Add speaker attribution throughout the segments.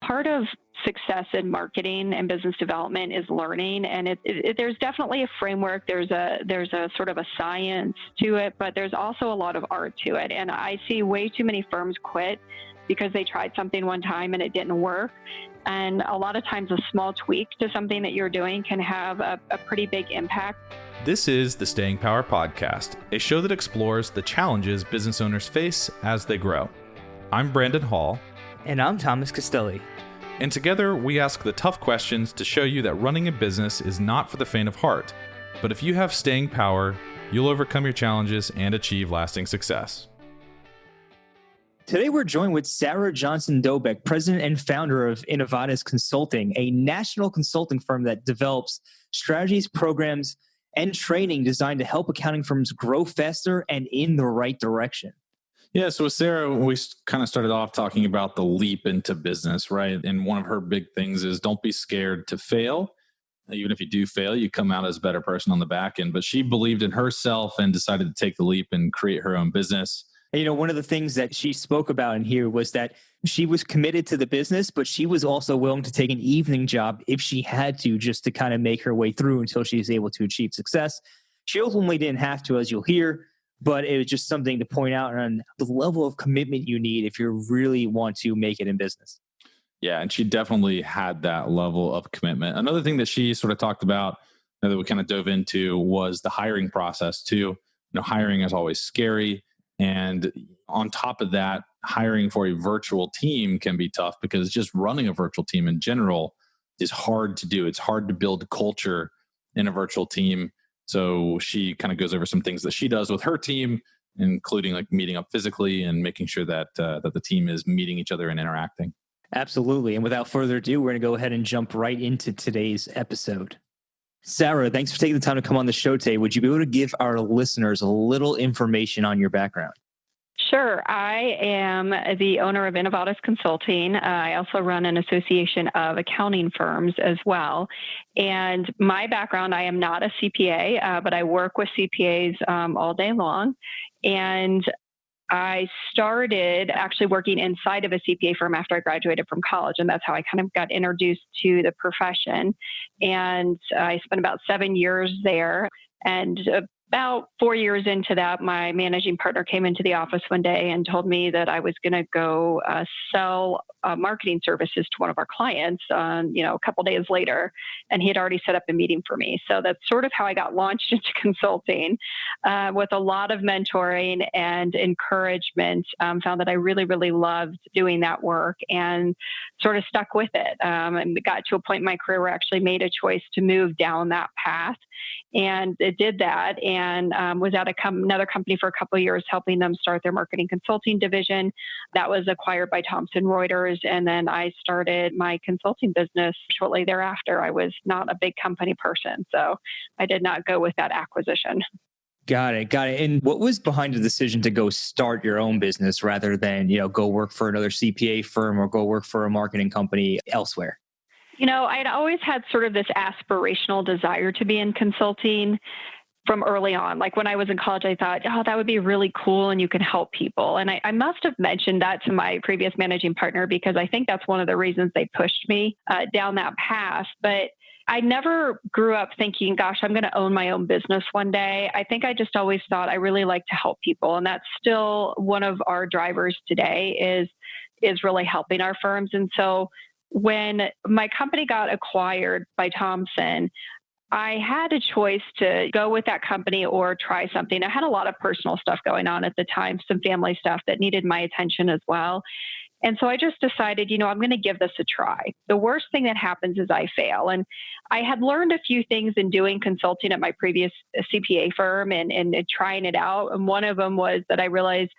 Speaker 1: part of success in marketing and business development is learning, and there's definitely a framework. There's a sort of a science to it, but there's also a lot of art to it. And I see way too many firms quit because they tried something one time and it didn't work. And a lot of times a small tweak to something that you're doing can have a pretty big impact.
Speaker 2: This is the Staying Power Podcast, a show that explores the challenges business owners face as they grow. I'm Brandon Hall.
Speaker 3: And I'm Thomas Castelli.
Speaker 2: And together we ask the tough questions to show you that running a business is not for the faint of heart. But if you have staying power, you'll overcome your challenges and achieve lasting success.
Speaker 3: Today, we're joined with Sarah Johnson Dobek, president and founder of Inovautus Consulting, a national consulting firm that develops strategies, programs, and training designed to help accounting firms grow faster and in the right direction.
Speaker 4: Yeah, so with Sarah, we kind of started off talking about the leap into business, right? And one of her big things is don't be scared to fail. Even if you do fail, you come out as a better person on the back end. But she believed in herself and decided to take the leap and create her own business.
Speaker 3: You know, one of the things that she spoke about in here was that she was committed to the business, but she was also willing to take an evening job if she had to, just to kind of make her way through until she was able to achieve success. She ultimately didn't have to, as you'll hear, but it was just something to point out on the level of commitment you need if you really want to make it in business.
Speaker 4: Yeah, and she definitely had that level of commitment. Another thing that she sort of talked about that we kind of dove into was the hiring process too. You know, hiring is always scary. And on top of that, hiring for a virtual team can be tough because just running a virtual team in general is hard to do. It's hard to build culture in a virtual team. So she kind of goes over some things that she does with her team, including like meeting up physically and making sure that that the team is meeting each other and interacting.
Speaker 3: Absolutely. And without further ado, we're going to go ahead and jump right into today's episode. Sarah, thanks for taking the time to come on the show today. Would you be able to give our listeners a little information on your background?
Speaker 1: Sure. I am the owner of Inovautus Consulting. I also run an association of accounting firms as well. And my background, I am not a CPA, but I work with CPAs all day long. And I started actually working inside of a CPA firm after I graduated from college, and that's how I kind of got introduced to the profession. And I spent about 7 years there, and about 4 years into that, my managing partner came into the office one day and told me that I was going to go sell marketing services to one of our clients, a couple days later, and he had already set up a meeting for me. So that's sort of how I got launched into consulting with a lot of mentoring and encouragement. Found that I really, really loved doing that work and sort of stuck with it. And got to a point in my career where I actually made a choice to move down that path. And it did that, and was at another company for a couple of years, helping them start their marketing consulting division. That was acquired by Thomson Reuters, and then I started my consulting business shortly thereafter. I was not a big company person, so I did not go with that acquisition.
Speaker 3: Got it. And what was behind the decision to go start your own business rather than, go work for another CPA firm or go work for a marketing company elsewhere?
Speaker 1: I'd always had sort of this aspirational desire to be in consulting from early on. Like when I was in college, I thought, that would be really cool and you can help people. And I must have mentioned that to my previous managing partner because I think that's one of the reasons they pushed me down that path. But I never grew up thinking, gosh, I'm going to own my own business one day. I think I just always thought I really like to help people. And that's still one of our drivers today is really helping our firms. And so when my company got acquired by Thomson, I had a choice to go with that company or try something. I had a lot of personal stuff going on at the time, some family stuff that needed my attention as well. And so I just decided, I'm going to give this a try. The worst thing that happens is I fail. And I had learned a few things in doing consulting at my previous CPA firm and trying it out. And one of them was that I realized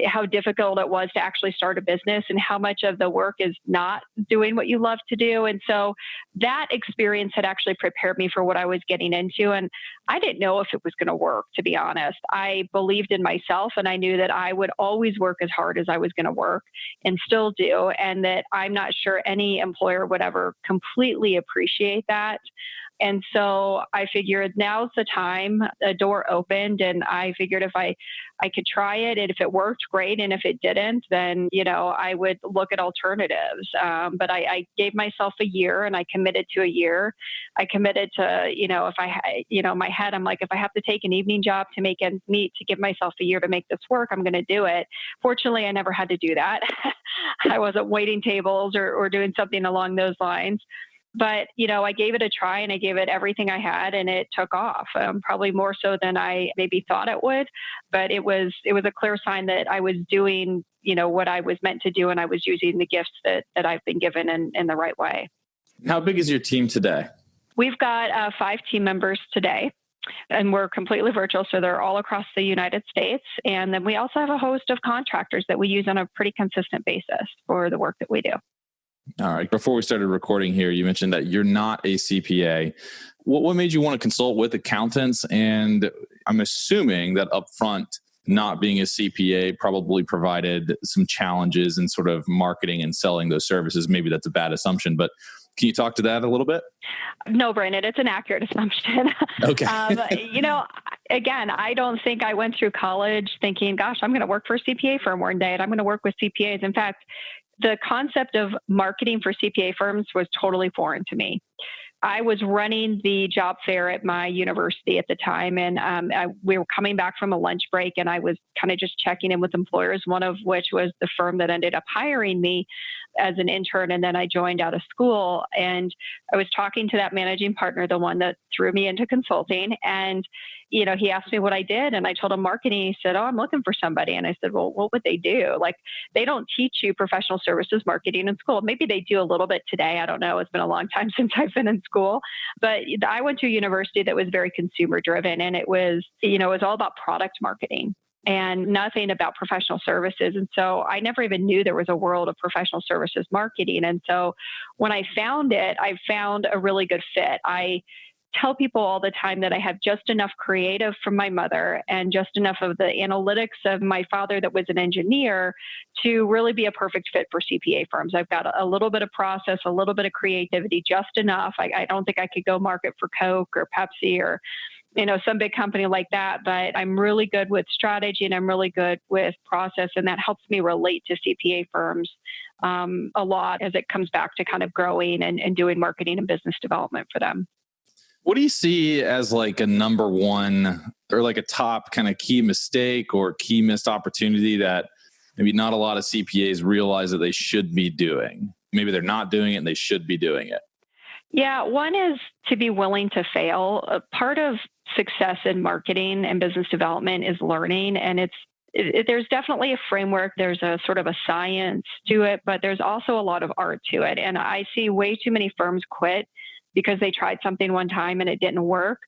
Speaker 1: how difficult it was to actually start a business and how much of the work is not doing what you love to do. And so that experience had actually prepared me for what I was getting into. And I didn't know if it was going to work, to be honest. I believed in myself and I knew that I would always work as hard as I was going to work and still do. And that I'm not sure any employer would ever completely appreciate that. And so I figured now's the time. A door opened, and I figured if I could try it, and if it worked, great. And if it didn't, then, I would look at alternatives. But I gave myself a year, and I committed to a year. I committed to, if in my head, I'm like, if I have to take an evening job to make ends meet, to give myself a year to make this work, I'm going to do it. Fortunately, I never had to do that. I wasn't waiting tables or doing something along those lines. But, I gave it a try, and I gave it everything I had, and it took off, probably more so than I maybe thought it would. But it was a clear sign that I was doing, what I was meant to do, and I was using the gifts that I've been given in the right way.
Speaker 4: How big is your team today?
Speaker 1: We've got 5 team members today, and we're completely virtual. So they're all across the United States. And then we also have a host of contractors that we use on a pretty consistent basis for the work that we do.
Speaker 4: All right. Before we started recording here, you mentioned that you're not a CPA. What made you want to consult with accountants? And I'm assuming that upfront, not being a CPA probably provided some challenges in sort of marketing and selling those services. Maybe that's a bad assumption, but can you talk to that a little bit?
Speaker 1: No, Brandon, it's an accurate assumption.
Speaker 4: Okay.
Speaker 1: Again, I don't think I went through college thinking, gosh, I'm going to work for a CPA firm one day, and I'm going to work with CPAs. In fact, the concept of marketing for CPA firms was totally foreign to me. I was running the job fair at my university at the time, and we were coming back from a lunch break, and I was kind of just checking in with employers, one of which was the firm that ended up hiring me as an intern, and then I joined out of school. And I was talking to that managing partner, the one that threw me into consulting, and he asked me what I did, and I told him marketing. He said, "Oh, I'm looking for somebody." And I said, "Well, what would they do? Like, they don't teach you professional services marketing in school. Maybe they do a little bit today. I don't know. It's been a long time since I've been in school, but I went to a university that was very consumer driven, and it was all about product marketing and nothing about professional services. And so I never even knew there was a world of professional services marketing. And so when I found it, I found a really good fit. I tell people all the time that I have just enough creative from my mother and just enough of the analytics of my father that was an engineer to really be a perfect fit for CPA firms. I've got a little bit of process, a little bit of creativity, just enough. I don't think I could go market for Coke or Pepsi or some big company like that, but I'm really good with strategy, and I'm really good with process, and that helps me relate to CPA firms a lot as it comes back to kind of growing and doing marketing and business development for them.
Speaker 4: What do you see as like a number one or like a top kind of key mistake or key missed opportunity that maybe not a lot of CPAs realize that they should be doing? Maybe they're not doing it and they should be doing it.
Speaker 1: Yeah, one is to be willing to fail. A part of success in marketing and business development is learning, and there's definitely a framework. There's a sort of a science to it, but there's also a lot of art to it. And I see way too many firms quit because they tried something one time and it didn't work.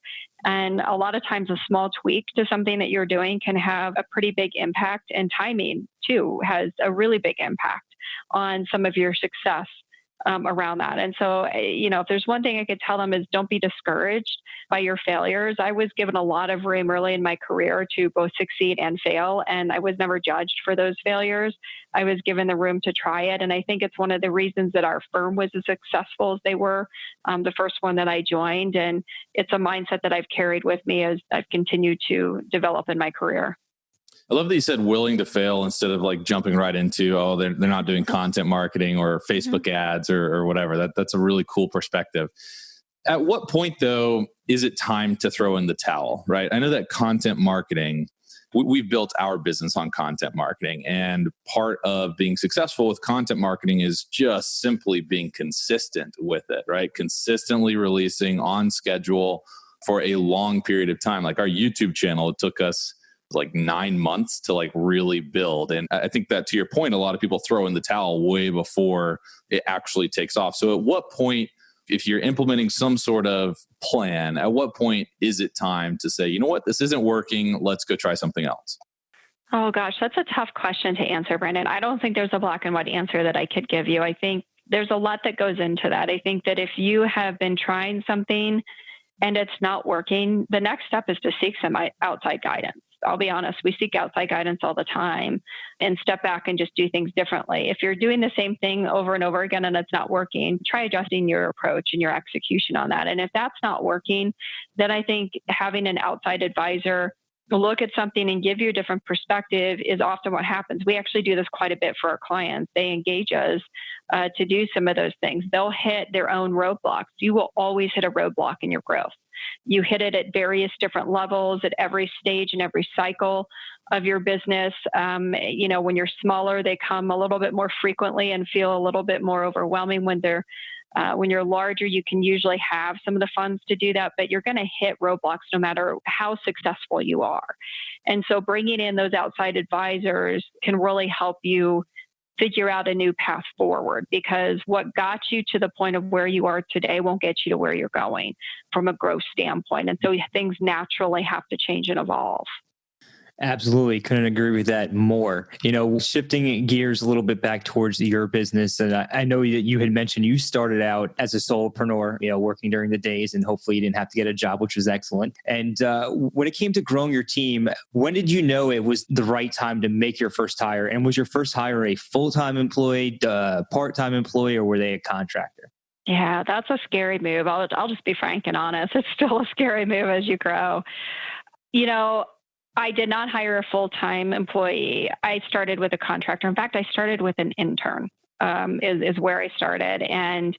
Speaker 1: And a lot of times a small tweak to something that you're doing can have a pretty big impact, and timing too has a really big impact on some of your success around that. And so, if there's one thing I could tell them is don't be discouraged by your failures. I was given a lot of room early in my career to both succeed and fail, and I was never judged for those failures. I was given the room to try it. And I think it's one of the reasons that our firm was as successful as they were, the first one that I joined. And it's a mindset that I've carried with me as I've continued to develop in my career.
Speaker 4: I love that you said willing to fail instead of like jumping right into, they're not doing content marketing or Facebook ads or whatever. That's a really cool perspective. At what point, though, is it time to throw in the towel, right? I know that content marketing, we've built our business on content marketing. And part of being successful with content marketing is just simply being consistent with it, right? Consistently releasing on schedule for a long period of time. Like our YouTube channel, it took us like 9 months to like really build. And I think that to your point, a lot of people throw in the towel way before it actually takes off. So at what point, if you're implementing some sort of plan, at what point is it time to say, you know what, this isn't working, let's go try something else?
Speaker 1: Oh gosh, that's a tough question to answer, Brandon. I don't think there's a black and white answer that I could give you. I think there's a lot that goes into that. I think that if you have been trying something and it's not working, the next step is to seek some outside guidance. I'll be honest, we seek outside guidance all the time and step back and just do things differently. If you're doing the same thing over and over again and it's not working, try adjusting your approach and your execution on that. And if that's not working, then I think having an outside advisor look at something and give you a different perspective is often what happens. We actually do this quite a bit for our clients. They engage us to do some of those things. They'll hit their own roadblocks. You will always hit a roadblock in your growth. You hit it at various different levels at every stage and every cycle of your business. When you're smaller, they come a little bit more frequently and feel a little bit more overwhelming. When you're larger, you can usually have some of the funds to do that, but you're going to hit roadblocks no matter how successful you are. And so bringing in those outside advisors can really help you figure out a new path forward, because what got you to the point of where you are today won't get you to where you're going from a growth standpoint. And so things naturally have to change and evolve.
Speaker 3: Absolutely. Couldn't agree with that more. Shifting gears a little bit back towards your business. And I know that you had mentioned you started out as a solopreneur, working during the days, and hopefully you didn't have to get a job, which was excellent. And when it came to growing your team, when did you know it was the right time to make your first hire? And was your first hire a full-time employee, part-time employee, or were they a contractor?
Speaker 1: Yeah, that's a scary move. I'll just be frank and honest. It's still a scary move as you grow. I did not hire a full-time employee. I started with a contractor. In fact, I started with an intern, is where I started. And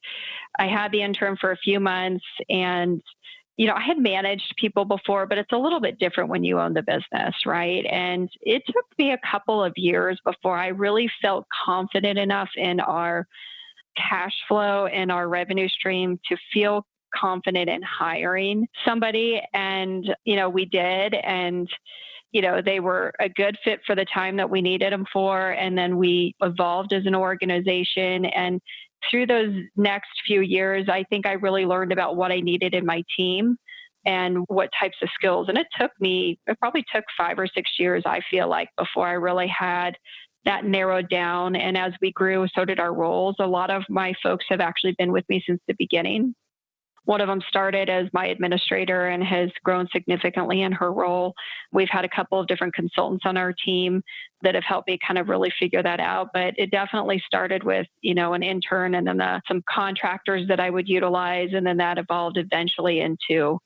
Speaker 1: I had the intern for a few months. And, I had managed people before, but it's a little bit different when you own the business, right? And it took me a couple of years before I really felt confident enough in our cash flow and our revenue stream to feel confident in hiring somebody. And, we did. And, they were a good fit for the time that we needed them for. And then we evolved as an organization. And through those next few years, I think I really learned about what I needed in my team and what types of skills. And it probably took 5 or 6 years, I feel like, before I really had that narrowed down. And as we grew, so did our roles. A lot of my folks have actually been with me since the beginning. One of them started as my administrator and has grown significantly in her role. We've had a couple of different consultants on our team that have helped me kind of really figure that out. But it definitely started with, an intern and then some contractors that I would utilize. And then that evolved eventually into,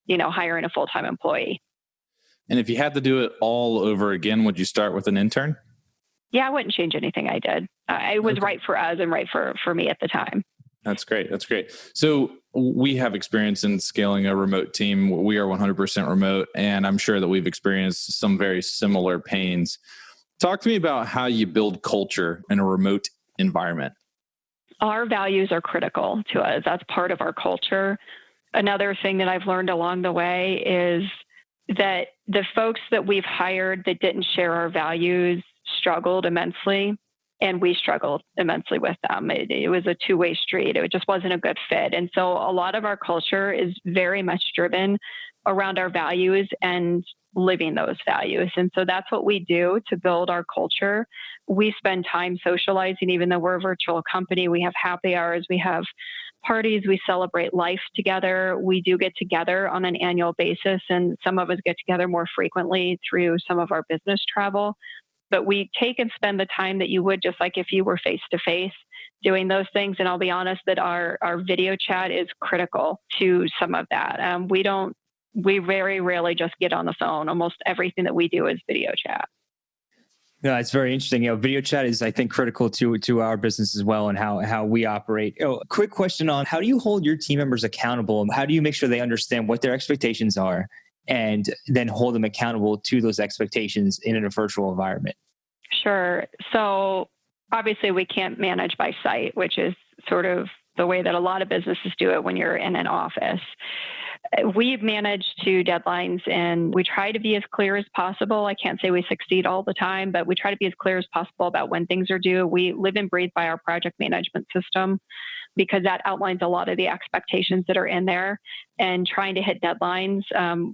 Speaker 1: hiring a full-time employee.
Speaker 4: And if you had to do it all over again, would you start with an intern?
Speaker 1: Yeah, I wouldn't change anything I did. It was right for us and right for me at the time.
Speaker 4: That's great. So we have experience in scaling a remote team. We are 100% remote, and I'm sure that we've experienced some very similar pains. Talk to me about how you build culture in a remote environment.
Speaker 1: Our values are critical to us. That's part of our culture. Another thing that I've learned along the way is that the folks that we've hired that didn't share our values struggled immensely. And we struggled immensely with them. It was a two-way street. It just wasn't a good fit. And so a lot of our culture is very much driven around our values and living those values. And so that's what we do to build our culture. We spend time socializing, even though we're a virtual company. We have happy hours. We have parties. We celebrate life together. We do get together on an annual basis. And some of us get together more frequently through some of our business travel. But we take and spend the time that you would just like if you were face-to-face doing those things. And I'll be honest that our video chat is critical to some of that. We very rarely just get on the phone. Almost everything that we do is video chat.
Speaker 3: No, it's very interesting. Video chat is, I think, critical to our business as well and how we operate. Quick question on how do you hold your team members accountable? How do you make sure they understand what their expectations are and then hold them accountable to those expectations in a virtual environment?
Speaker 1: Sure. So obviously we can't manage by site, which is sort of the way that a lot of businesses do it when you're in an office. We've managed to deadlines and we try to be as clear as possible. I can't say we succeed all the time, but we try to be as clear as possible about when things are due. We live and breathe by our project management system because that outlines a lot of the expectations that are in there and trying to hit deadlines.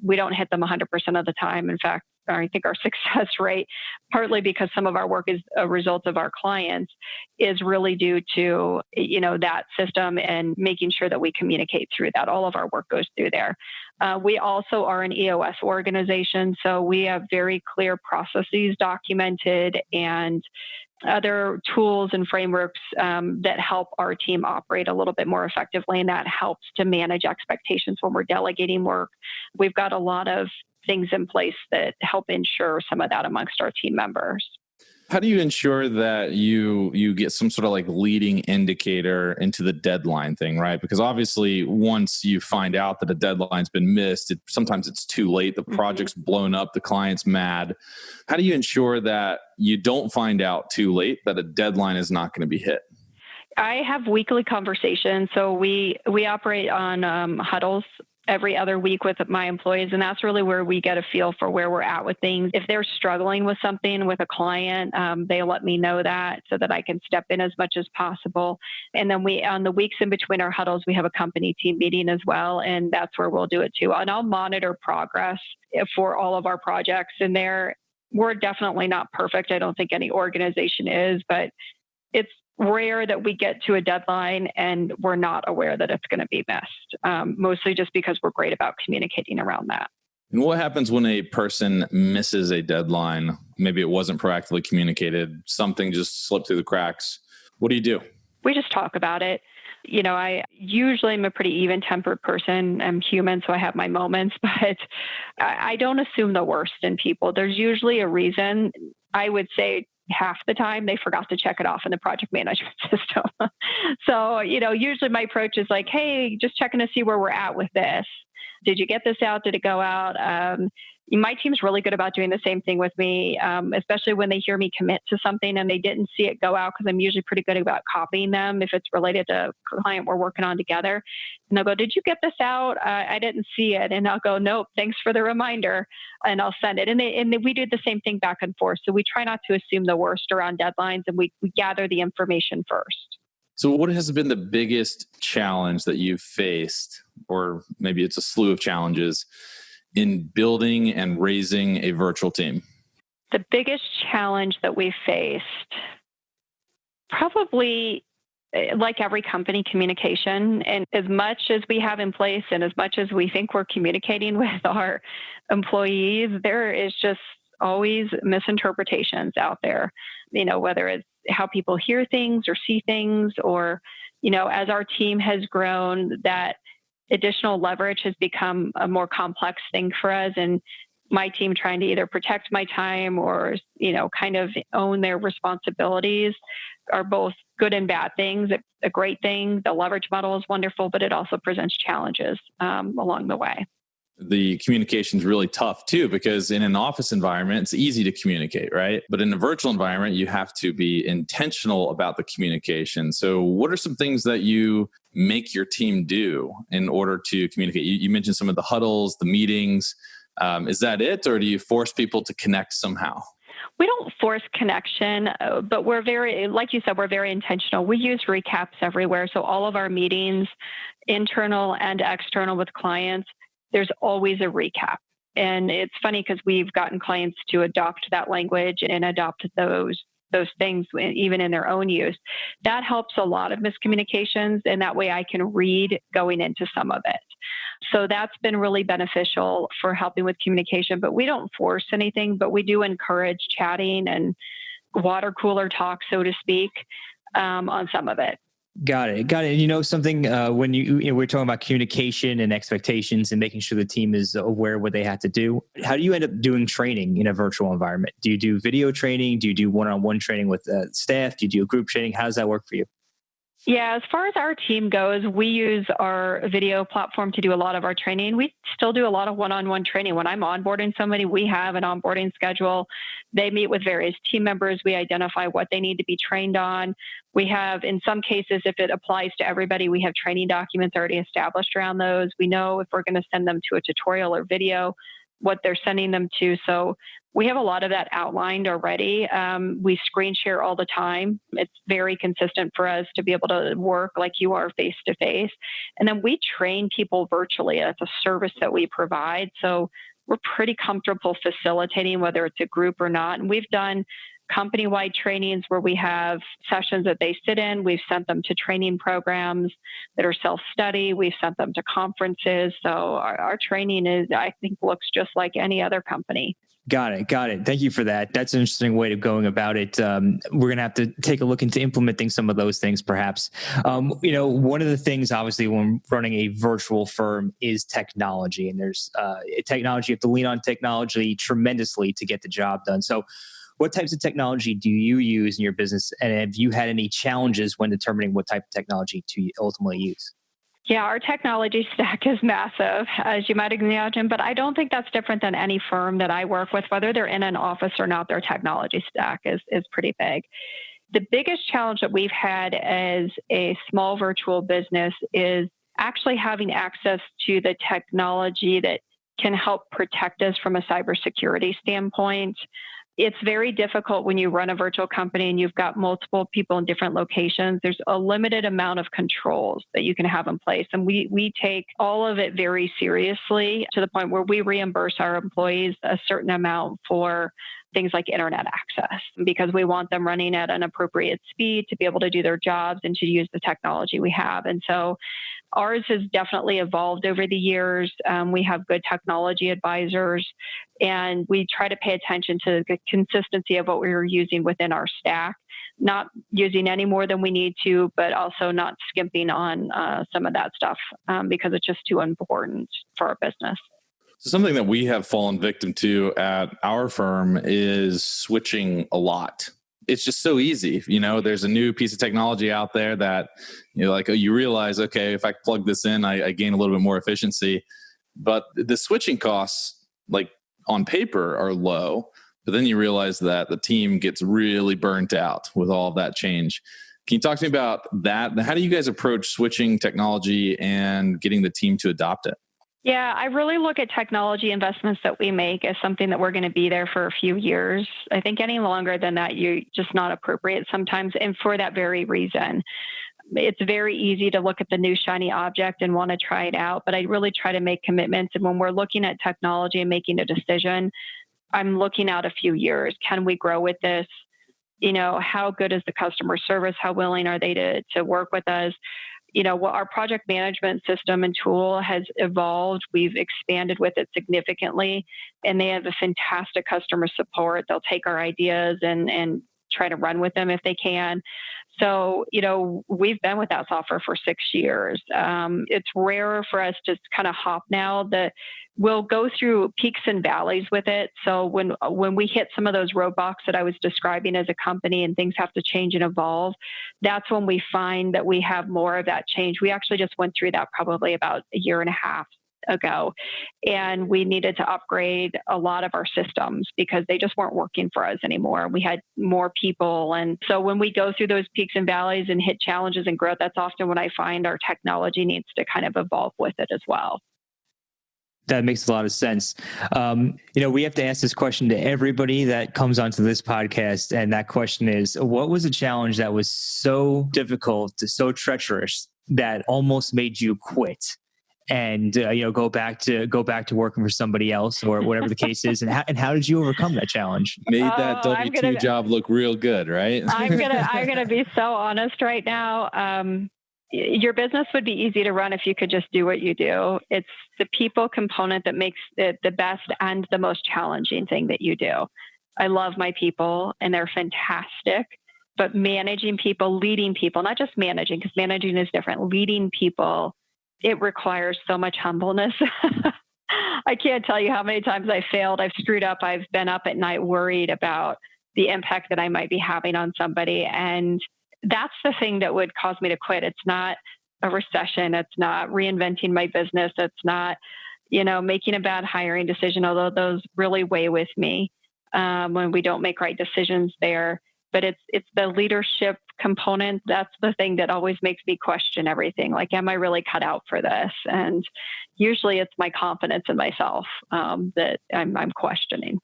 Speaker 1: We don't hit them 100% of the time. In fact, I think our success rate, partly because some of our work is a result of our clients, is really due to, that system and making sure that we communicate through that. All of our work goes through there. We also are an EOS organization, so we have very clear processes documented and other tools and frameworks that help our team operate a little bit more effectively, and that helps to manage expectations when we're delegating work. We've got a lot of things in place that help ensure some of that amongst our team members.
Speaker 4: How do you ensure that you get some sort of like leading indicator into the deadline thing, right? Because obviously once you find out that a deadline's been missed, sometimes it's too late. The project's blown up, the client's mad. How do you ensure that you don't find out too late that a deadline is not going to be hit?
Speaker 1: I have weekly conversations. So we operate on huddles every other week with my employees. And that's really where we get a feel for where we're at with things. If they're struggling with something with a client, they let me know that so that I can step in as much as possible. And then on the weeks in between our huddles, we have a company team meeting as well. And that's where we'll do it too. And I'll monitor progress for all of our projects. And we're definitely not perfect. I don't think any organization is, but it's rare that we get to a deadline and we're not aware that it's going to be missed, mostly just because we're great about communicating around that.
Speaker 4: And what happens when a person misses a deadline? Maybe it wasn't proactively communicated, something just slipped through the cracks. What do you do?
Speaker 1: We just talk about it. I usually am a pretty even-tempered person. I'm human, so I have my moments, but I don't assume the worst in people. There's usually a reason. I would say half the time they forgot to check it off in the project management system. So, usually my approach is like, hey, just checking to see where we're at with this. Did you get this out? Did it go out? My team's really good about doing the same thing with me, especially when they hear me commit to something and they didn't see it go out, because I'm usually pretty good about copying them if it's related to a client we're working on together. And they'll go, did you get this out? I didn't see it. And I'll go, nope, thanks for the reminder. And I'll send it. And we do the same thing back and forth. So we try not to assume the worst around deadlines, and we gather the information first.
Speaker 4: So what has been the biggest challenge that you've faced, or maybe it's a slew of challenges, in building and raising a virtual team?
Speaker 1: The biggest challenge that we faced, probably like every company, communication. And as much as we have in place and as much as we think we're communicating with our employees, there is just always misinterpretations out there, whether it's how people hear things or see things, or, as our team has grown, that additional leverage has become a more complex thing for us. And my team trying to either protect my time or, kind of own their responsibilities are both good and bad things. It's a great thing. The leverage model is wonderful, but it also presents challenges along the way.
Speaker 4: The communication is really tough too, because in an office environment, it's easy to communicate, right? But in a virtual environment, you have to be intentional about the communication. So what are some things that you make your team do in order to communicate? You mentioned some of the huddles, the meetings. Is that it? Or do you force people to connect somehow?
Speaker 1: We don't force connection, but we're like you said, we're very intentional. We use recaps everywhere. So all of our meetings, internal and external with clients, there's always a recap. And it's funny because we've gotten clients to adopt that language and adopt those things even in their own use. That helps a lot of miscommunications, and that way I can read going into some of it. So that's been really beneficial for helping with communication, but we don't force anything, but we do encourage chatting and water cooler talk, so to speak, on some of it.
Speaker 3: Got it. Something when we're talking about communication and expectations and making sure the team is aware of what they have to do. How do you end up doing training in a virtual environment? Do you do video training? Do you do one-on-one training with staff? Do you do a group training? How does that work for you?
Speaker 1: Yeah, as far as our team goes, we use our video platform to do a lot of our training. We still do a lot of one-on-one training. When I'm onboarding somebody, we have an onboarding schedule. They meet with various team members. We identify what they need to be trained on. We have, in some cases, if it applies to everybody, we have training documents already established around those. We know if we're going to send them to a tutorial or video, what they're sending them to. So we have a lot of that outlined already. We screen share all the time. It's very consistent for us to be able to work like you are face to face. And then we train people virtually. That's a service that we provide. So we're pretty comfortable facilitating, whether it's a group or not. And we've done company-wide trainings where we have sessions that they sit in. We've sent them to training programs that are self-study. We've sent them to conferences. So our training I think, looks just like any other company.
Speaker 3: Got it. Thank you for that. That's an interesting way of going about it. We're going to have to take a look into implementing some of those things, perhaps. One of the things, obviously, when running a virtual firm is technology. And there's technology. You have to lean on technology tremendously to get the job done. So what types of technology do you use in your business? And have you had any challenges when determining what type of technology to ultimately use?
Speaker 1: Yeah, our technology stack is massive, as you might imagine, but I don't think that's different than any firm that I work with, whether they're in an office or not. Their technology stack is pretty big. The biggest challenge that we've had as a small virtual business is actually having access to the technology that can help protect us from a cybersecurity standpoint. It's very difficult when you run a virtual company and you've got multiple people in different locations. There's a limited amount of controls that you can have in place. And we take all of it very seriously to the point where we reimburse our employees a certain amount for things like internet access, because we want them running at an appropriate speed to be able to do their jobs and to use the technology we have. And so ours has definitely evolved over the years. We have good technology advisors, and we try to pay attention to the consistency of what we're using within our stack, not using any more than we need to, but also not skimping on some of that stuff because it's just too important for our business.
Speaker 4: So something that we have fallen victim to at our firm is switching a lot. It's just so easy. There's a new piece of technology out there that, you realize, okay, if I plug this in, I gain a little bit more efficiency. But the switching costs, like on paper, are low. But then you realize that the team gets really burnt out with all of that change. Can you talk to me about that? How do you guys approach switching technology and getting the team to adopt it?
Speaker 1: Yeah, I really look at technology investments that we make as something that we're going to be there for a few years. I think any longer than that, you're just not appropriate sometimes. And for that very reason, it's very easy to look at the new shiny object and want to try it out. But I really try to make commitments. And when we're looking at technology and making a decision, I'm looking out a few years. Can we grow with this? How good is the customer service? How willing are they to work with us? Our project management system and tool has evolved. We've expanded with it significantly, and they have a fantastic customer support. They'll take our ideas and try to run with them if they can. So, we've been with that software for 6 years. It's rare for us to kind of hop now. We'll go through peaks and valleys with it. So when we hit some of those roadblocks that I was describing as a company and things have to change and evolve, that's when we find that we have more of that change. We actually just went through that probably about a year and a half ago, and we needed to upgrade a lot of our systems because they just weren't working for us anymore. We had more people. And so when we go through those peaks and valleys and hit challenges and growth, that's often when I find our technology needs to kind of evolve with it as well.
Speaker 3: That makes a lot of sense. We have to ask this question to everybody that comes onto this podcast. And that question is, what was a challenge that was so difficult, so treacherous that almost made you quit and go back to working for somebody else or whatever the case is? And how did you overcome that challenge?
Speaker 4: Made that W-2 job look real good, right?
Speaker 1: I'm gonna be so honest right now. Your business would be easy to run if you could just do what you do. It's the people component that makes it the best and the most challenging thing that you do. I love my people and they're fantastic, but managing people, leading people, not just managing, because managing is different. Leading people, it requires so much humbleness. I can't tell you how many times I failed. I've screwed up. I've been up at night worried about the impact that I might be having on somebody. And that's the thing that would cause me to quit. It's not a recession. It's not reinventing my business. It's not, making a bad hiring decision, although those really weigh with me when we don't make right decisions there. But it's the leadership component. That's the thing that always makes me question everything. Like, am I really cut out for this? And usually it's my confidence in myself that I'm questioning.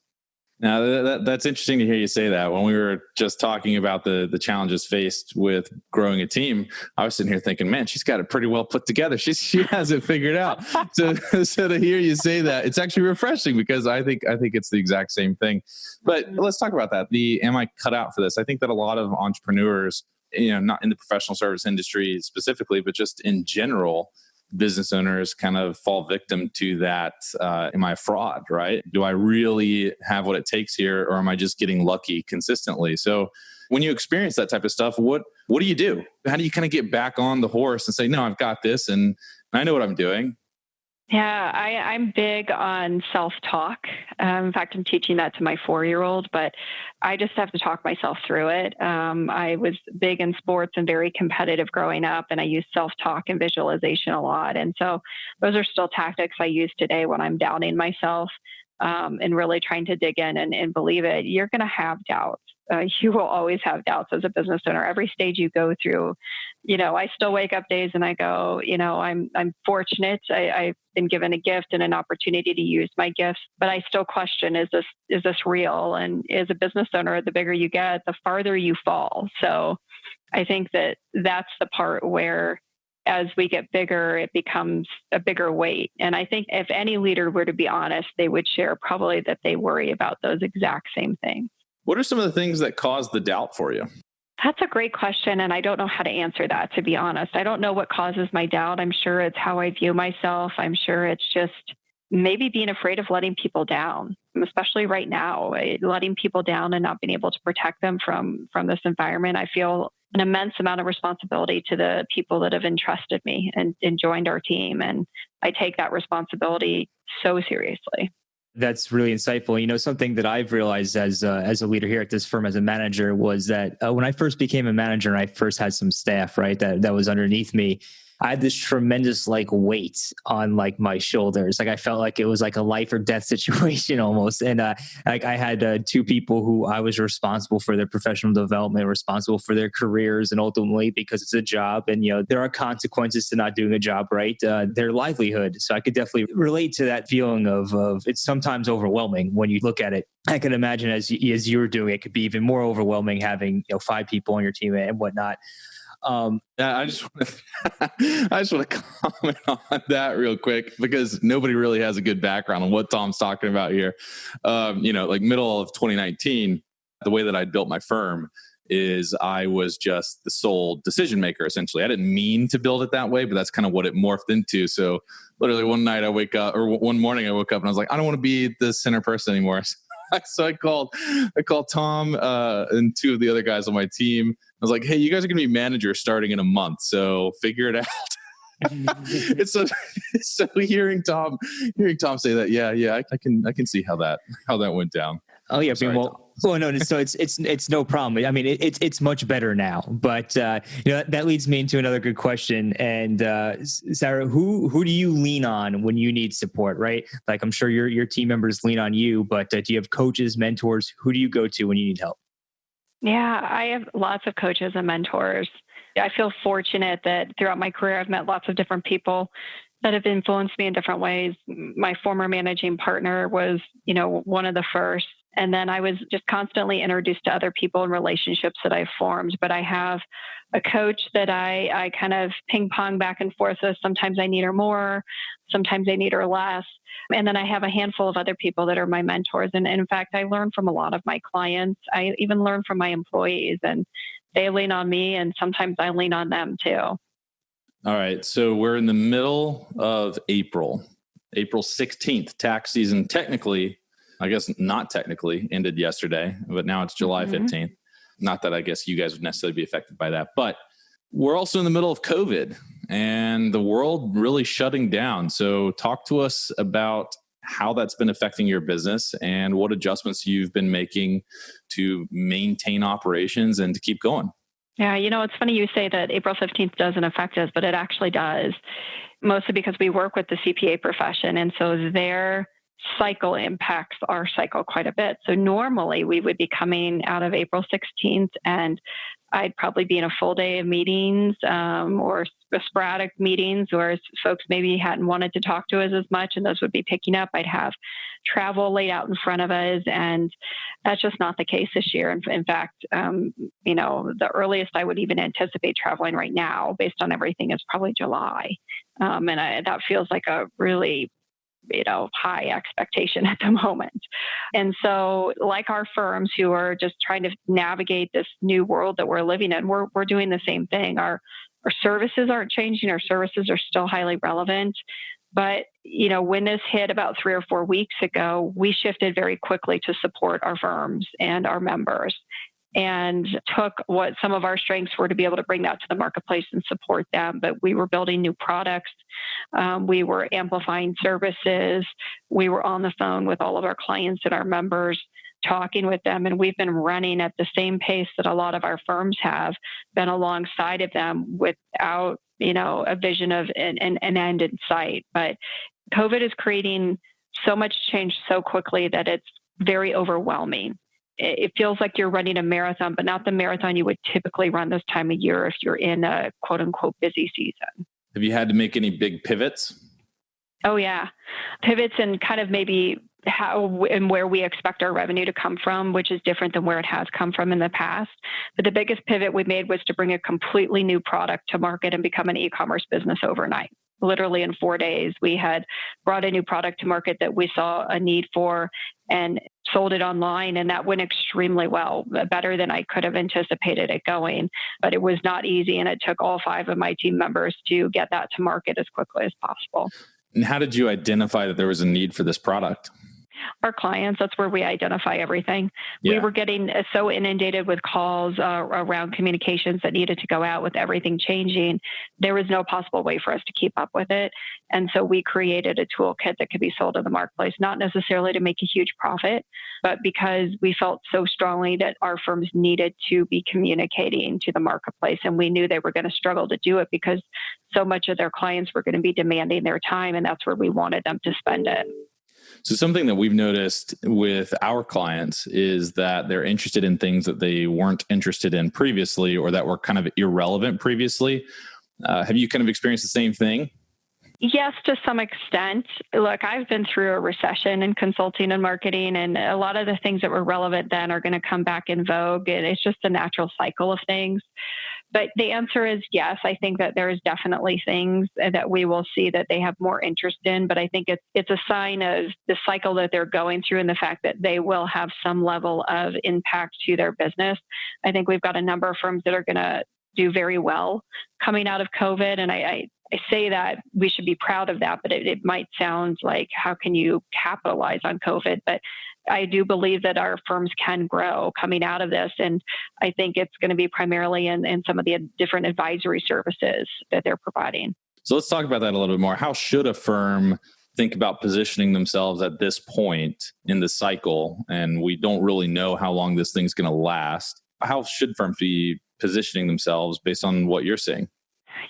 Speaker 4: Now that's interesting to hear you say that. When we were just talking about the challenges faced with growing a team, I was sitting here thinking, man, she's got it pretty well put together. She has it figured out. So to hear you say that, it's actually refreshing because I think it's the exact same thing. But let's talk about that. Am I cut out for this? I think that a lot of entrepreneurs, not in the professional service industry specifically, but just in general, business owners kind of fall victim to that. Am I a fraud, right? Do I really have what it takes here, or am I just getting lucky consistently? So when you experience that type of stuff, what do you do? How do you kind of get back on the horse and say, no, I've got this and I know what I'm doing?
Speaker 1: Yeah, I'm big on self-talk. In fact, I'm teaching that to my 4-year-old, but I just have to talk myself through it. I was big in sports and very competitive growing up, and I use self-talk and visualization a lot. And so those are still tactics I use today when I'm doubting myself and really trying to dig in and believe it. You're going to have doubts. You will always have doubts as a business owner. Every stage you go through, I still wake up days and I go, I'm fortunate. I've been given a gift and an opportunity to use my gifts, but I still question, is this real? And as a business owner, the bigger you get, the farther you fall. So I think that's the part where as we get bigger, it becomes a bigger weight. And I think if any leader were to be honest, they would share probably that they worry about those exact same things.
Speaker 4: What are some of the things that cause the doubt for you?
Speaker 1: That's a great question. And I don't know how to answer that, to be honest. I don't know what causes my doubt. I'm sure it's how I view myself. I'm sure it's just maybe being afraid of letting people down, especially right now, letting people down and not being able to protect them from this environment. I feel an immense amount of responsibility to the people that have entrusted me and joined our team. And I take that responsibility so seriously.
Speaker 3: That's really insightful. Something that I've realized as a leader here at this firm, as a manager, was that when I first became a manager and I first had some staff, right, that was underneath me, I had this tremendous weight on my shoulders. I felt like it was like a life or death situation almost. And I had 2 people who I was responsible for their professional development, responsible for their careers, and ultimately, because it's a job and there are consequences to not doing a job right, their livelihood. So I could definitely relate to that feeling of it's sometimes overwhelming when you look at it. I can imagine as you were doing it, could be even more overwhelming having 5 people on your team and whatnot.
Speaker 4: I just want to comment on that real quick because nobody really has a good background on what Tom's talking about here. Middle of 2019, the way that I built my firm is I was just the sole decision maker, essentially. I didn't mean to build it that way, but that's kind of what it morphed into. So literally one morning I woke up and I was like, I don't want to be the center person anymore. So I called Tom and 2 of the other guys on my team. I was like, hey, you guys are going to be managers starting in a month, so figure it out. It's so hearing Tom say that, yeah, I can see how that went down.
Speaker 3: Oh yeah, no. So it's no problem. I mean, it's much better now. But that leads me into another good question. And Sarah, who do you lean on when you need support? Right? I'm sure your team members lean on you, but do you have coaches, mentors? Who do you go to when you need help?
Speaker 1: Yeah, I have lots of coaches and mentors. I feel fortunate that throughout my career, I've met lots of different people that have influenced me in different ways. My former managing partner was, one of the first. And then I was just constantly introduced to other people and relationships that I formed. But I have a coach that I kind of ping pong back and forth with. Sometimes I need her more, sometimes I need her less. And then I have a handful of other people that are my mentors. And in fact, I learn from a lot of my clients. I even learn from my employees, and they lean on me, and sometimes I lean on them too.
Speaker 4: All right. So we're in the middle of April 16th, tax season. Technically, I guess not technically, ended yesterday, but now it's July 15th. Not that I guess you guys would necessarily be affected by that, but we're also in the middle of COVID and the world really shutting down. So talk to us about how that's been affecting your business and what adjustments you've been making to maintain operations and to keep going.
Speaker 1: Yeah, it's funny you say that April 15th doesn't affect us, but it actually does, mostly because we work with the CPA profession. And so their cycle impacts our cycle quite a bit. So normally we would be coming out of April 16th and I'd probably be in a full day of meetings or sporadic meetings where folks maybe hadn't wanted to talk to us as much, and those would be picking up. I'd have travel laid out in front of us, and that's just not the case this year. In fact, the earliest I would even anticipate traveling right now, based on everything, is probably July, and that feels like a really high expectation at the moment. And so, like our firms who are just trying to navigate this new world that we're living in, we're doing the same thing. Our services aren't changing. Our services are still highly relevant. But, when this hit about 3 or 4 weeks ago, we shifted very quickly to support our firms and our members, and took what some of our strengths were to be able to bring that to the marketplace and support them. But we were building new products. We were amplifying services. We were on the phone with all of our clients and our members, talking with them. And we've been running at the same pace that a lot of our firms have been alongside of them without, a vision of an end in sight. But COVID is creating so much change so quickly that it's very overwhelming. It feels like you're running a marathon, but not the marathon you would typically run this time of year if you're in a quote unquote busy season.
Speaker 4: Have you had to make any big pivots?
Speaker 1: Oh, yeah. Pivots and kind of maybe how and where we expect our revenue to come from, which is different than where it has come from in the past. But the biggest pivot we made was to bring a completely new product to market and become an e-commerce business overnight. Literally in 4 days, we had brought a new product to market that we saw a need for and sold it online. And that went extremely well, better than I could have anticipated it going. But it was not easy. And it took all 5 of my team members to get that to market as quickly as possible.
Speaker 4: And how did you identify that there was a need for this product?
Speaker 1: Our clients, that's where we identify everything.
Speaker 4: Yeah.
Speaker 1: We were getting so inundated with calls around communications that needed to go out with everything changing. There was no possible way for us to keep up with it. And so we created a toolkit that could be sold in the marketplace, not necessarily to make a huge profit, but because we felt so strongly that our firms needed to be communicating to the marketplace. And we knew they were going to struggle to do it because so much of their clients were going to be demanding their time. And that's where we wanted them to spend it.
Speaker 4: So something that we've noticed with our clients is that they're interested in things that they weren't interested in previously or that were kind of irrelevant previously. Have you kind of experienced the same thing?
Speaker 1: Yes, to some extent. Look, I've been through a recession in consulting and marketing, and a lot of the things that were relevant then are going to come back in vogue. And it's just the natural cycle of things. But the answer is yes. I think that there is definitely things that we will see that they have more interest in. But I think it's a sign of the cycle that they're going through and the fact that they will have some level of impact to their business. I think we've got a number of firms that are going to do very well coming out of COVID. And I say that we should be proud of that, but it might sound like, how can you capitalize on COVID? But I do believe that our firms can grow coming out of this. And I think it's going to be primarily in some of the different advisory services that they're providing.
Speaker 4: So let's talk about that a little bit more. How should a firm think about positioning themselves at this point in the cycle? And we don't really know how long this thing's going to last. How should firms be positioning themselves based on what you're seeing?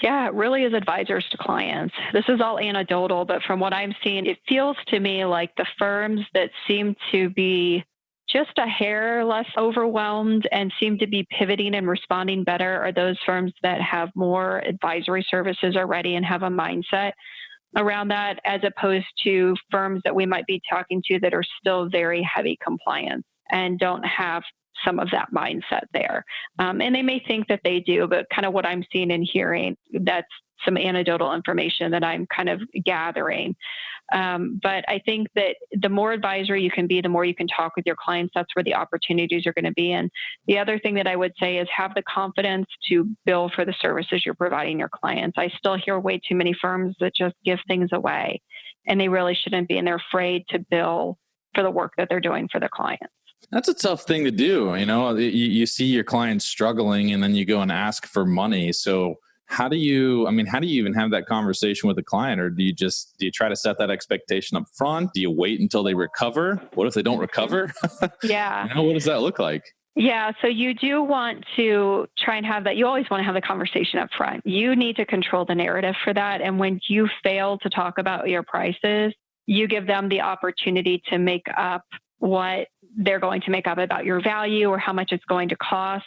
Speaker 1: Yeah, it really is advisors to clients. This is all anecdotal, but from what I'm seeing, it feels to me like the firms that seem to be just a hair less overwhelmed and seem to be pivoting and responding better are those firms that have more advisory services already and have a mindset around that, as opposed to firms that we might be talking to that are still very heavy compliance and don't have some of that mindset there. And they may think that they do, but kind of what I'm seeing and hearing, that's some anecdotal information that I'm kind of gathering. But I think that the more advisory you can be, the more you can talk with your clients. That's where the opportunities are going to be. And the other thing that I would say is have the confidence to bill for the services you're providing your clients. I still hear way too many firms that just give things away, and they really shouldn't be, and they're afraid to bill for the work that they're doing for their clients.
Speaker 4: That's a tough thing to do. You see your clients struggling and then you go and ask for money. So how do you even have that conversation with the client? Or do you try to set that expectation up front? Do you wait until they recover? What if they don't recover?
Speaker 1: Yeah.
Speaker 4: What does that look like?
Speaker 1: Yeah. So you do want to try and have that. You always want to have the conversation up front. You need to control the narrative for that. And when you fail to talk about your prices, you give them the opportunity to make up what they're going to make up about your value or how much it's going to cost.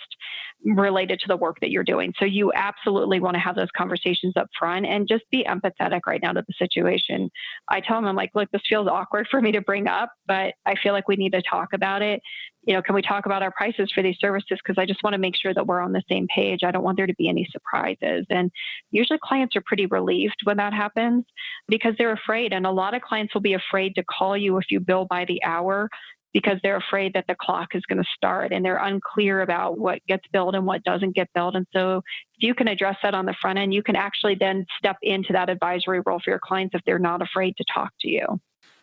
Speaker 1: related to the work that you're doing. So you absolutely want to have those conversations up front and just be empathetic right now to the situation. I tell them, I'm like, look, this feels awkward for me to bring up, but I feel like we need to talk about it. Can we talk about our prices for these services? Because I just want to make sure that we're on the same page. I don't want there to be any surprises. And usually clients are pretty relieved when that happens because they're afraid. And a lot of clients will be afraid to call you if you bill by the hour because they're afraid that the clock is going to start and they're unclear about what gets billed and what doesn't get billed. And so if you can address that on the front end, you can actually then step into that advisory role for your clients if they're not afraid to talk to you.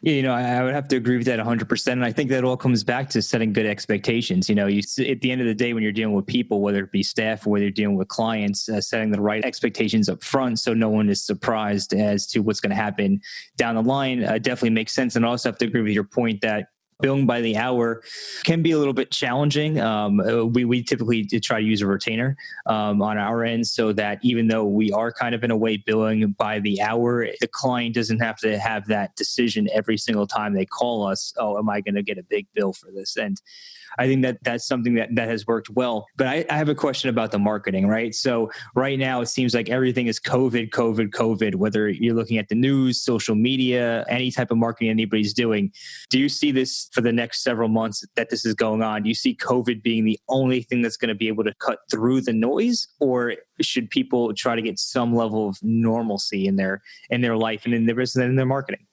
Speaker 3: Yeah, I would have to agree with that 100%. And I think that all comes back to setting good expectations. You at the end of the day, when you're dealing with people, whether it be staff or whether you're dealing with clients, setting the right expectations up front so no one is surprised as to what's going to happen down the line definitely makes sense. And I also have to agree with your point that billing by the hour can be a little bit challenging. We typically try to use a retainer on our end so that even though we are kind of in a way billing by the hour, the client doesn't have to have that decision every single time they call us. Oh, am I going to get a big bill for this? And I think that's something that has worked well. But I have a question about the marketing, right? So right now, it seems like everything is COVID, whether you're looking at the news, social media, any type of marketing anybody's doing. Do you see this for the next several months that this is going on? Do you see COVID being the only thing that's going to be able to cut through the noise? Or should people try to get some level of normalcy in their life and in their business and in their marketing?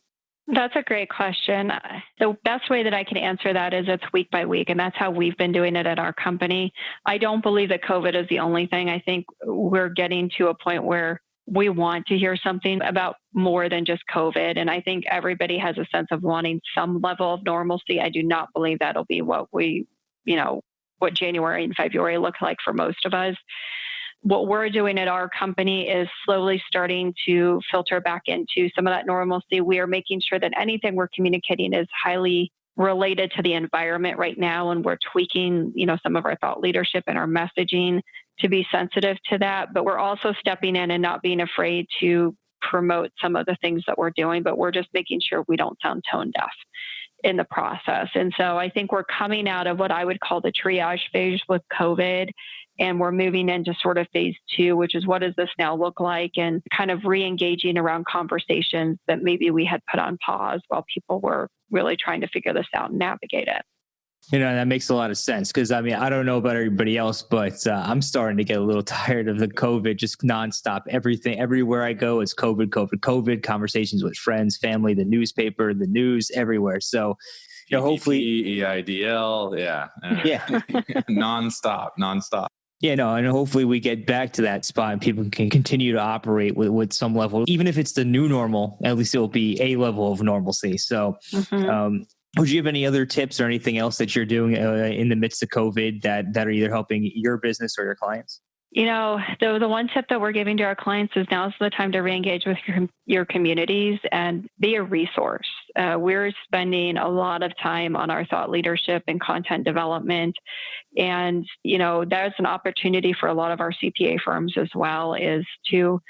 Speaker 1: That's a great question. The best way that I can answer that is it's week by week, and that's how we've been doing it at our company. I don't believe that COVID is the only thing. I think we're getting to a point where we want to hear something about more than just COVID. And I think everybody has a sense of wanting some level of normalcy. I do not believe that'll be what what January and February look like for most of us. What we're doing at our company is slowly starting to filter back into some of that normalcy. We are making sure that anything we're communicating is highly related to the environment right now. And we're tweaking, some of our thought leadership and our messaging to be sensitive to that. But we're also stepping in and not being afraid to promote some of the things that we're doing, but we're just making sure we don't sound tone deaf in the process. And so I think we're coming out of what I would call the triage phase with COVID. And we're moving into sort of phase 2, which is what does this now look like, and kind of re-engaging around conversations that maybe we had put on pause while people were really trying to figure this out and navigate it.
Speaker 3: That makes a lot of sense because, I don't know about everybody else, but I'm starting to get a little tired of the COVID, just nonstop. Everything, everywhere I go, it's COVID, conversations with friends, family, the newspaper, the news, everywhere. So, hopefully.
Speaker 4: EIDL, yeah. nonstop.
Speaker 3: Yeah, and hopefully we get back to that spot and people can continue to operate with some level, even if it's the new normal, at least it'll be a level of normalcy. So, would you have any other tips or anything else that you're doing in the midst of COVID that are either helping your business or your clients?
Speaker 1: The one tip that we're giving to our clients is now's the time to reengage with your communities and be a resource. We're spending a lot of time on our thought leadership and content development. And, there's an opportunity for a lot of our CPA firms as well is to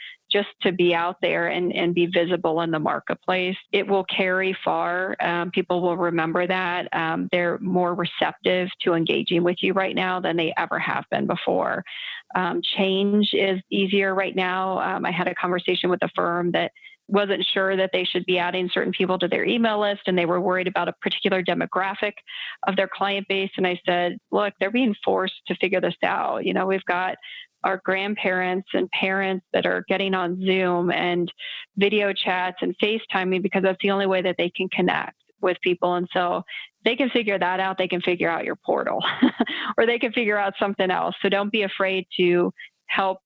Speaker 1: be out there and be visible in the marketplace. It will carry far. People will remember that. They're more receptive to engaging with you right now than they ever have been before. Change is easier right now. I had a conversation with a firm that wasn't sure that they should be adding certain people to their email list, and they were worried about a particular demographic of their client base. And I said, look, they're being forced to figure this out. We've got our grandparents and parents that are getting on Zoom and video chats and FaceTiming because that's the only way that they can connect with people. And so they can figure that out. They can figure out your portal or they can figure out something else. So don't be afraid to help,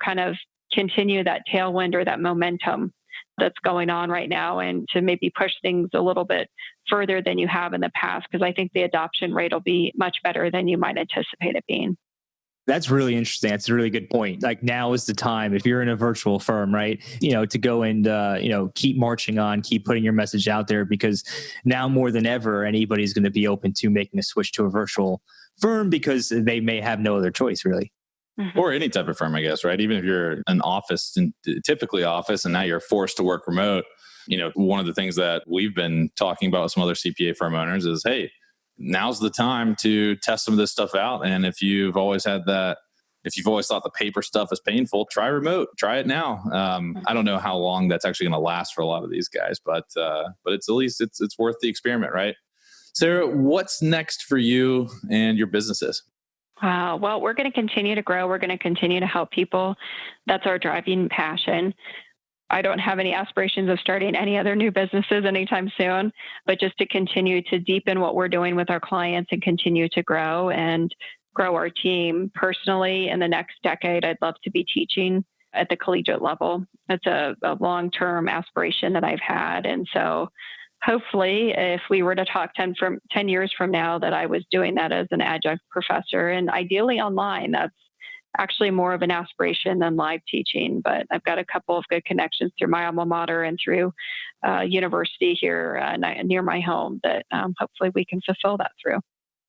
Speaker 1: kind of continue that tailwind or that momentum that's going on right now and to maybe push things a little bit further than you have in the past, because I think the adoption rate will be much better than you might anticipate it being.
Speaker 3: That's really interesting. That's a really good point. Like now is the time, if you're in a virtual firm, right, to go and, keep marching on, keep putting your message out there, because now more than ever, anybody's going to be open to making a switch to a virtual firm because they may have no other choice, really.
Speaker 4: Or any type of firm, I guess, right? Even if you're an office, and typically office, and now you're forced to work remote, one of the things that we've been talking about with some other CPA firm owners is, hey, now's the time to test some of this stuff out. And if you've always had that if you've always thought the paper stuff is painful, try remote, try it now. I don't know how long that's actually going to last for a lot of these guys, but it's at least it's worth the experiment, right? Sarah, what's next for you and your businesses?
Speaker 1: Wow. Well, we're going to continue to grow. We're going to continue to help people. That's our driving passion. I don't have any aspirations of starting any other new businesses anytime soon, but just to continue to deepen what we're doing with our clients and continue to grow and grow our team. Personally, in the next decade, I'd love to be teaching at the collegiate level. That's a long-term aspiration that I've had. And so hopefully, if we were to talk 10 years from now, that I was doing that as an adjunct professor, and ideally online. That's actually more of an aspiration than live teaching, but I've got a couple of good connections through my alma mater and through university here near my home that hopefully we can fulfill that through.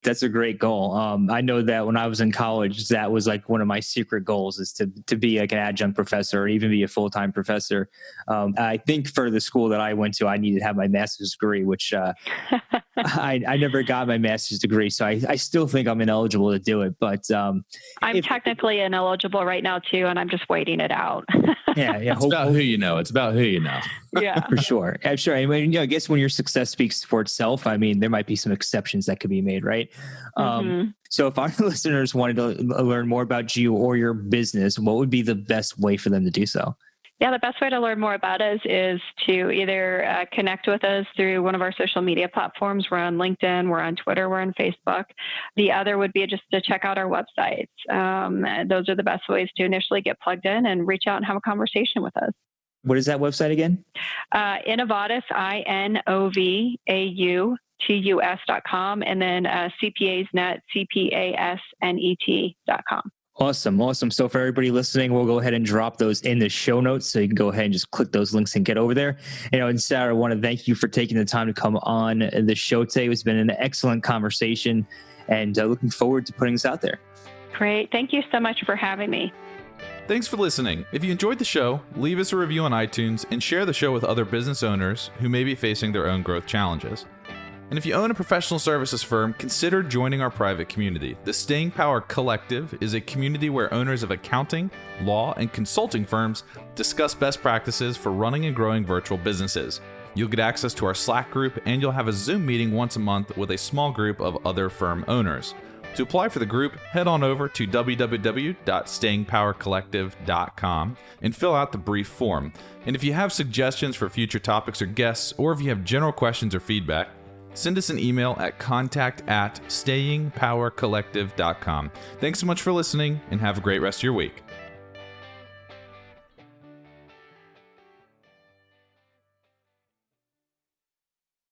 Speaker 3: That's a great goal. I know that when I was in college, that was like one of my secret goals, is to be like an adjunct professor or even be a full-time professor. I think for the school that I went to, I needed to have my master's degree, which I never got my master's degree. So I still think I'm ineligible to do it. But
Speaker 1: I'm technically ineligible right now too, and I'm just waiting it out.
Speaker 3: Yeah.
Speaker 4: It's about who you know. It's about who you know.
Speaker 1: Yeah,
Speaker 3: for sure. I'm sure. I mean, I guess when your success speaks for itself, I mean, there might be some exceptions that could be made, right? So if our listeners wanted to learn more about you or your business, what would be the best way for them to do so?
Speaker 1: Yeah, the best way to learn more about us is to either connect with us through one of our social media platforms. We're on LinkedIn, we're on Twitter, we're on Facebook. The other would be just to check out our websites. Those are the best ways to initially get plugged in and reach out and have a conversation with us.
Speaker 3: What is that website again?
Speaker 1: Inovautus, INOVAUTUS.com, and then CPAsnet, CPASNET.com.
Speaker 3: Awesome. So for everybody listening, we'll go ahead and drop those in the show notes. So you can go ahead and just click those links and get over there. And Sarah, I want to thank you for taking the time to come on the show today. It's been an excellent conversation, and looking forward to putting this out there.
Speaker 1: Great. Thank you so much for having me.
Speaker 2: Thanks for listening. If you enjoyed the show, leave us a review on iTunes and share the show with other business owners who may be facing their own growth challenges. And if you own a professional services firm, consider joining our private community. The Staying Power Collective is a community where owners of accounting, law, and consulting firms discuss best practices for running and growing virtual businesses. You'll get access to our Slack group, and you'll have a Zoom meeting once a month with a small group of other firm owners. To apply for the group, head on over to www.stayingpowercollective.com and fill out the brief form. And if you have suggestions for future topics or guests, or if you have general questions or feedback, send us an email at contact@stayingpowercollective.com. Thanks so much for listening, and have a great rest of your week.